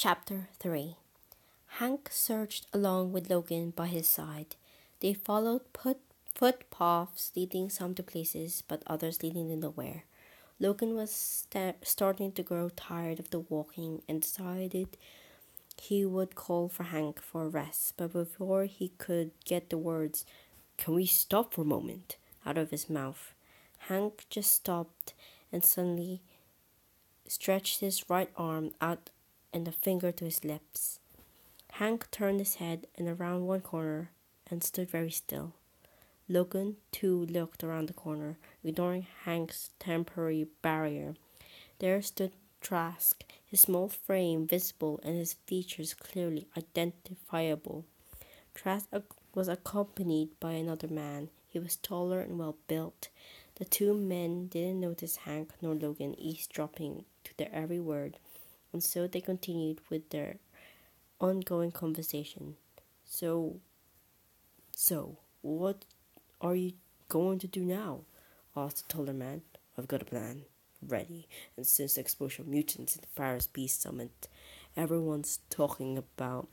Chapter 3. Hank surged along with Logan by his side. They followed footpaths leading some to places, but others leading to nowhere. Logan was starting to grow tired of the walking and decided he would call for Hank for a rest, but before he could get the words, "Can we stop for a moment?" out of his mouth, Hank just stopped and suddenly stretched his right arm out and a finger to his lips. Hank turned his head and around one corner and stood very still. Logan, too, looked around the corner, ignoring Hank's temporary barrier. There stood Trask, his small frame visible and his features clearly identifiable. Trask was accompanied by another man. He was taller and well built. The two men didn't notice Hank nor Logan eavesdropping to their every word, and so they continued with their ongoing conversation. So, what are you going to do now?" asked the taller man. "I've got a plan ready, and since the explosion of mutants in the Paris Beast Summit, everyone's talking about,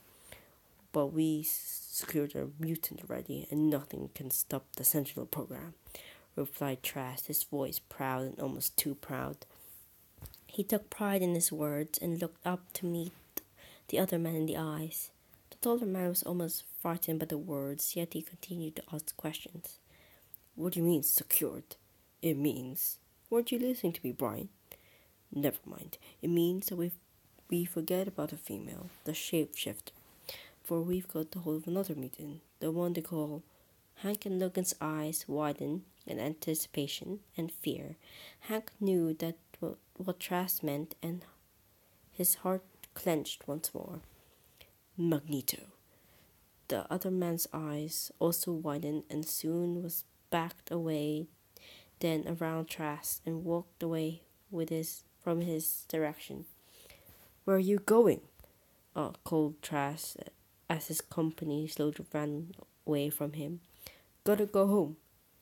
but we secured a mutant already, and nothing can stop the Sentinel program," replied Trask, his voice proud and almost too proud. He took pride in his words and looked up to meet the other man in the eyes. The taller man was almost frightened by the words, yet he continued to ask questions. "What do you mean, secured?" "It means..." "Weren't you listening to me, Brian?" "Never mind. It means that we forget about the female, the shapeshifter, for we've got the hold of another mutant, the one they call..." Hank and Logan's eyes widened in anticipation and fear. Hank knew that what Trask meant, and his heart clenched once more. "Magneto." The other man's eyes also widened and soon was backed away, then around Trask and walked away from his direction. "Where are you going?" called Trask as his company slowly ran away from him. "Gotta go home.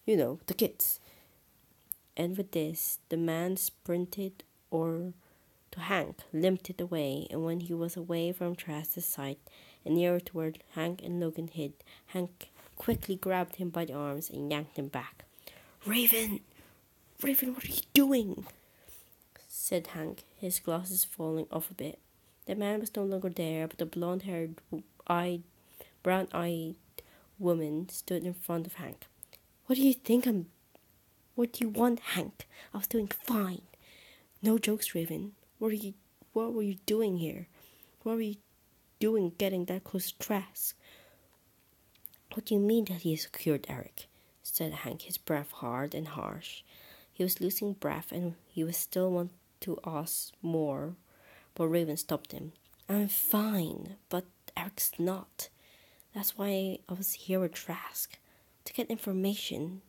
You know, the kids." And with this, the man sprinted to Hank, limped it away, and when he was away from Trask's sight and nearer to where Hank and Logan hid, Hank quickly grabbed him by the arms and yanked him back. Raven, what are you doing?" said Hank, his glasses falling off a bit. The man was no longer there, but the blonde-haired, brown-eyed woman stood in front of Hank. What do you want, Hank? I was doing fine." "No jokes, Raven. What were you doing here? What were you doing getting that close to Trask?" "What do you mean that he is secured, Eric?" said Hank, his breath hard and harsh. He was losing breath and he was still want to ask more, but Raven stopped him. "I'm fine, but Eric's not. That's why I was here with Trask, to get information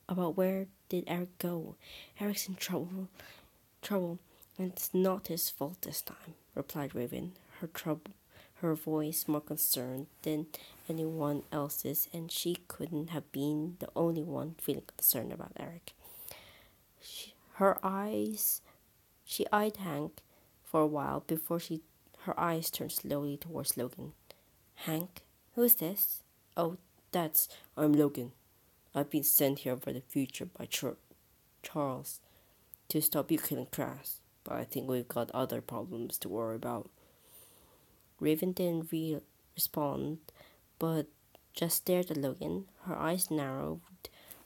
about where did Eric go. Eric's in trouble, and it's not his fault this time," replied Raven, her voice more concerned than anyone else's, and she couldn't have been the only one feeling concerned about Eric. She eyed Hank for a while before her eyes turned slowly towards Logan. "Hank, who is this?" "Oh, I'm Logan. I've been sent here by the future by Charles to stop you killing Trask, but I think we've got other problems to worry about." Raven didn't respond, but just stared at Logan. Her eyes narrowed,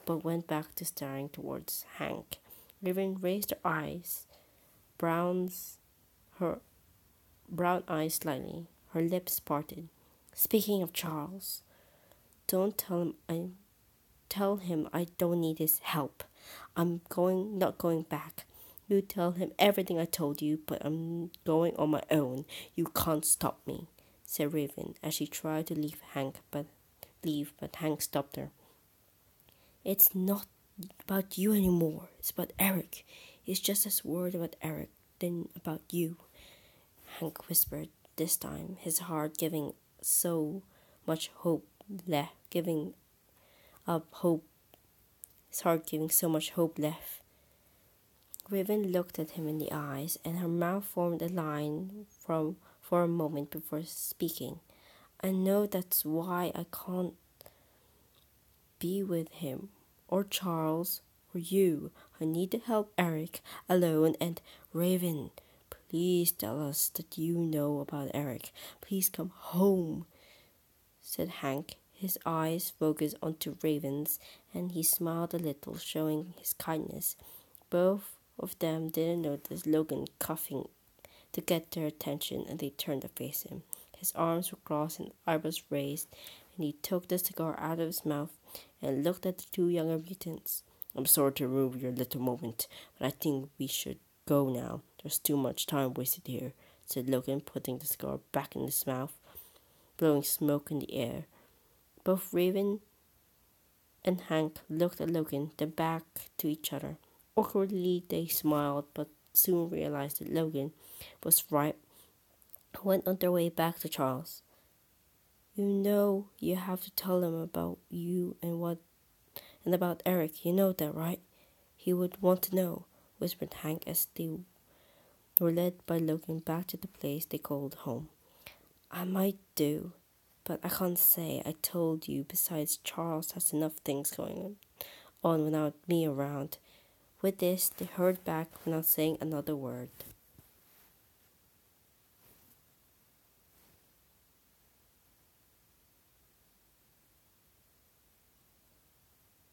but went back to staring towards Hank. Raven raised her eyes, her brown eyes slightly, her lips parted. "Speaking of Charles, don't tell him I don't need his help. I'm not going back. You tell him everything I told you, but I'm going on my own. You can't stop me," said Raven as she tried to leave, but Hank stopped her. "It's not about you anymore. It's about Eric. He's just as worried about Eric than about you," Hank whispered this time, his heart giving so much hope left. Raven looked at him in the eyes, and her mouth formed a line for a moment before speaking. I know that's why I can't be with him, or Charles, or you. I need to help Eric alone. And Raven, please tell us that you know about Eric. Please come home, said Hank. His eyes focused onto Raven's, and he smiled a little, showing his kindness. Both of them didn't notice Logan coughing to get their attention, and they turned to face him. His arms were crossed and eyebrows raised, and he took the cigar out of his mouth and looked at the two younger mutants. I'm sorry to ruin your little moment, but I think we should go now. There's too much time wasted here, said Logan, putting the cigar back in his mouth, blowing smoke in the air. Both Raven and Hank looked at Logan, then back to each other. Awkwardly, they smiled, but soon realized that Logan was right. Went on their way back to Charles. You know you have to tell him about you and about Eric. You know that, right? He would want to know, whispered Hank as they were led by Logan back to the place they called home. I might do, but I can't say I told you. Besides, Charles has enough things going on without me around. With this, they hurried back without saying another word.